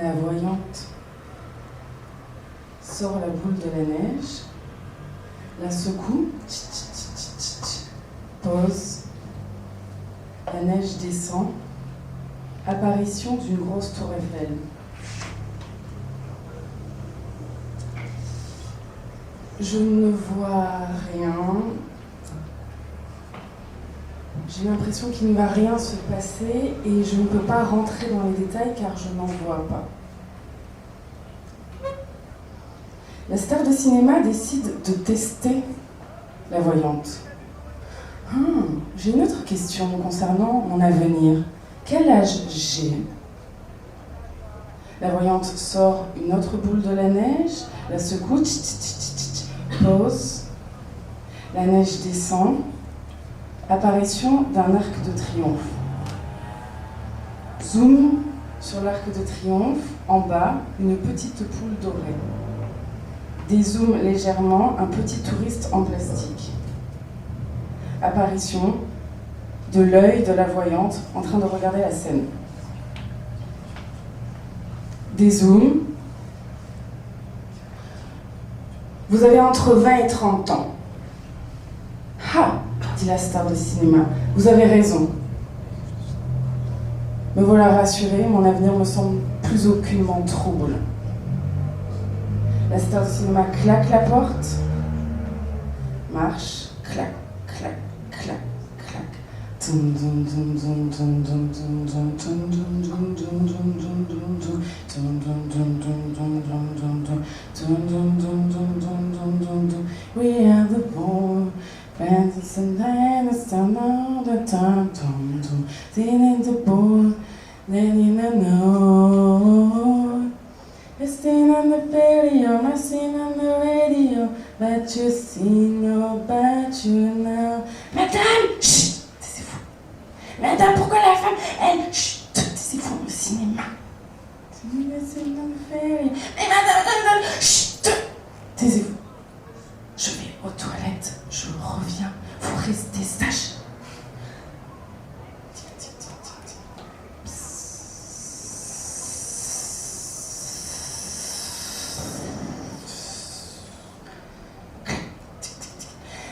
La voyante sort la boule de la neige, la secoue, pose, la neige descend, apparition d'une grosse tour Eiffel. Je ne vois rien. J'ai l'impression qu'il ne va rien se passer et je ne peux pas rentrer dans les détails car je n'en vois pas. La star de cinéma décide de tester la voyante. J'ai une autre question concernant mon avenir. Quel âge j'ai ? La voyante sort une autre boule de la neige, la secoue, pose, la neige descend, apparition d'un arc de triomphe. Zoom sur l'arc de triomphe, en bas, une petite poule dorée. Dézoom légèrement, un petit touriste en plastique. Apparition de l'œil de la voyante en train de regarder la scène. Dézoom. Vous avez entre 20 et 30 ans. Ah, dit la star de cinéma, vous avez raison. Me voilà rassurée, mon avenir me semble plus aucunement trouble. La star de cinéma claque la porte, marche, clac, clac, clac, clac. We are the born, fantasy and the sound of the time, in the board, then in the know. I've seen on the video, I've seen on the radio, but you see no, but you know. Madame, chut, taisez-vous. Madame, pourquoi la femme, elle, chut, taisez-vous au cinéma. Mais madame, chut, taisez-vous. Je vais aux toilettes, je reviens, vous restez sage.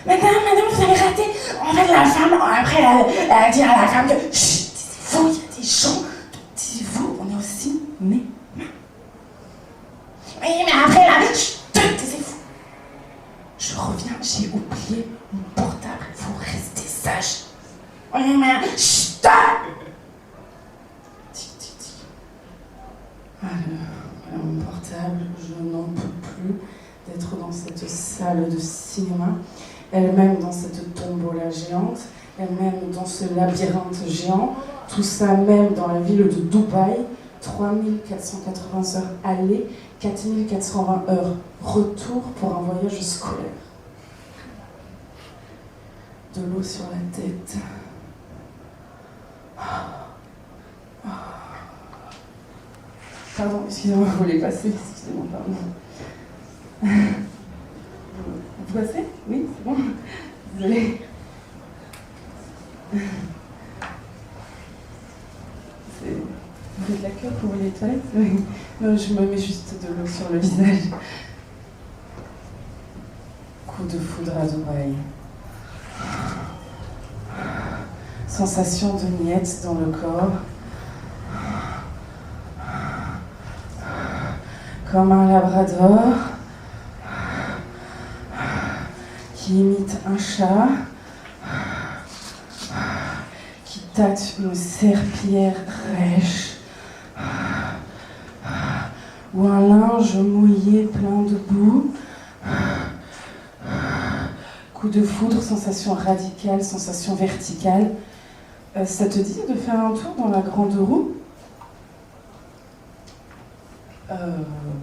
Madame, vous avez raté. En fait, la femme, après, elle a dit à la femme que chut, taisez-vous, il y a des gens, taisez-vous, on est au cinéma. Oui, mais après, là, chut, taisez-vous. Je reviens, j'ai oublié mon portable, vous restez sage. Oui, mais chut. Tic, tic, tic. Alors, mon portable, je n'en peux plus d'être dans cette salle de cinéma. Elle-même dans cette tombola géante, elle-même dans ce labyrinthe géant, tout ça même dans la ville de Dubaï, 3480 heures aller, 4420 heures retour pour un voyage scolaire. De l'eau sur la tête. Pardon, excusez-moi, vous voulez passer ? Excusez-moi, pardon. Vous passez ? Oui, c'est bon. Désolée. Vous faites la queue pour les toilettes ? Oui. Non, je me mets juste de l'eau sur le visage. Coup de foudre à Dubaï. Sensation de miettes dans le corps. Comme un labrador qui imite un chat, qui tâte une serpillière rêche, ou un linge mouillé plein de boue. Coup de foudre, sensation radicale, sensation verticale. Ça te dit de faire un tour dans la grande roue ?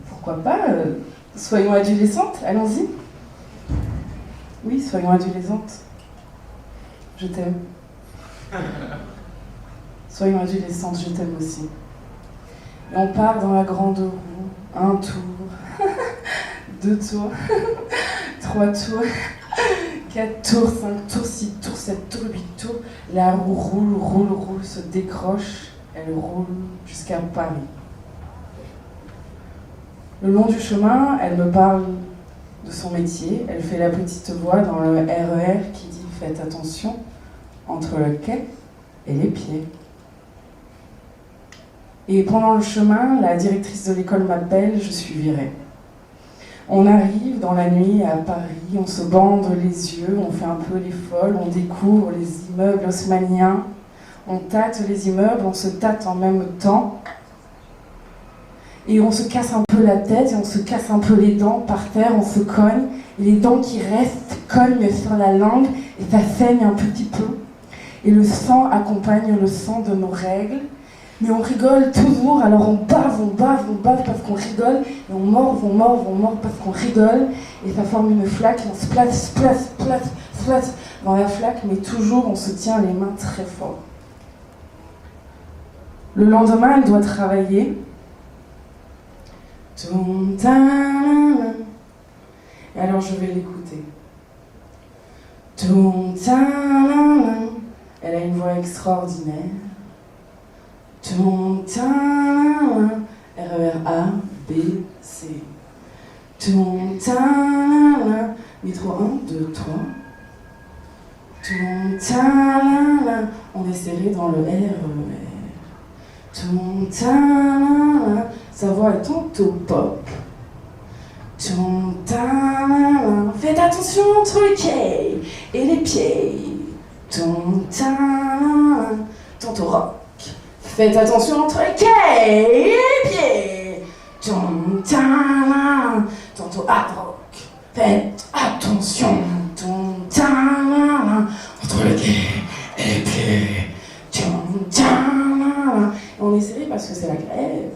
Pourquoi pas ? Soyons adolescentes, allons-y. Oui, soyons adolescentes. Je t'aime. Soyons adolescentes, je t'aime aussi. Et on part dans la grande roue. Un tour, 2 tours, 3 tours, 4 tours, 5 tours, 6 tours, 7 tours, 8 tours. La roue roule, se décroche. Elle roule jusqu'à Paris. Le long du chemin, elle me parle de son métier. Elle fait la petite voix dans le RER qui dit « Faites attention entre le quai et les pieds ». Et pendant le chemin, la directrice de l'école m'appelle, je suis virée. On arrive dans la nuit à Paris, on se bande les yeux, on fait un peu les folles, on découvre les immeubles haussmanniens, on tâte les immeubles, on se tâte en même temps. Et on se casse un peu la tête, et on se casse un peu les dents par terre, on se cogne. Et les dents qui restent cognent sur la langue, et ça saigne un petit peu. Et le sang accompagne le sang de nos règles. Mais on rigole toujours, alors on bave parce qu'on rigole, et on mord parce qu'on rigole, et ça forme une flaque, et on se place dans la flaque, mais toujours on se tient les mains très fort. Le lendemain, elle doit travailler. Et alors je vais l'écouter. Elle a une voix extraordinaire. RER A, B, C. Métro 1, 2, 3. On est serré dans le RER. Sa voix est tantôt pop. Faites attention entre les quais et les pieds. Tantôt rock. Faites attention entre les quais et les pieds. Tantôt hard rock. Faites attention entre les quais et les pieds. On est serré parce que c'est la grève.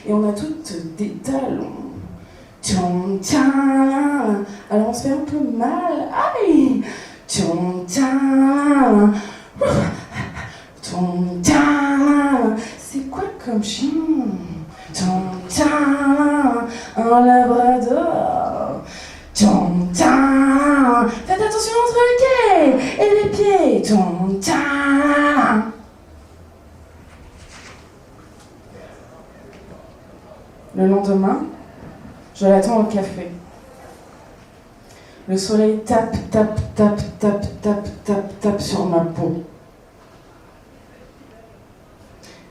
Et on a toutes des talons. Alors on se fait un peu mal. Aïe. C'est quoi comme chien? Un labrador. Faites attention entre les quais et les pieds. Le lendemain, je l'attends au café. Le soleil tape sur ma peau.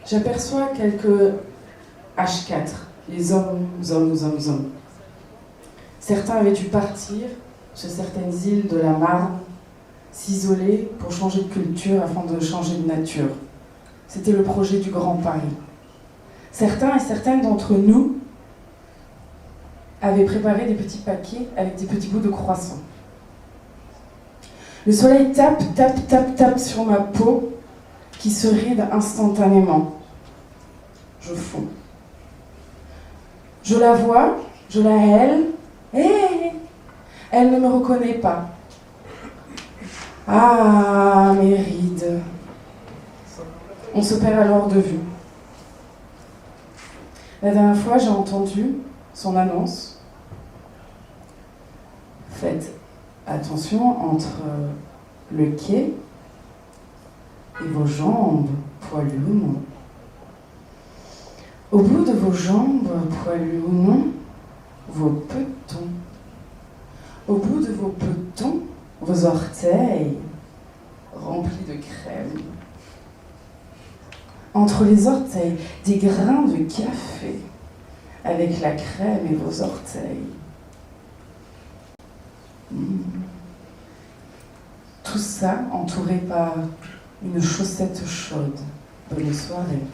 J'aperçois quelques H4, les hommes. Certains avaient dû partir sur certaines îles de la Marne, s'isoler pour changer de culture afin de changer de nature. C'était le projet du Grand Paris. Certains et certaines d'entre nous avaient préparé des petits paquets avec des petits bouts de croissant. Le soleil tape sur ma peau qui se ride instantanément. Je fonds. Je la vois, je la hèle, et elle ne me reconnaît pas. Ah, mes rides. On se perd alors de vue. La dernière fois, j'ai entendu son annonce. Faites attention entre le quai et vos jambes, poilues ou non. Au bout de vos jambes, poilues ou non, vos petons. Au bout de vos petons, vos orteils remplis de crème. Entre les orteils, des grains de café avec la crème et vos orteils. Tout ça entouré par une chaussette chaude. Bonne soirée.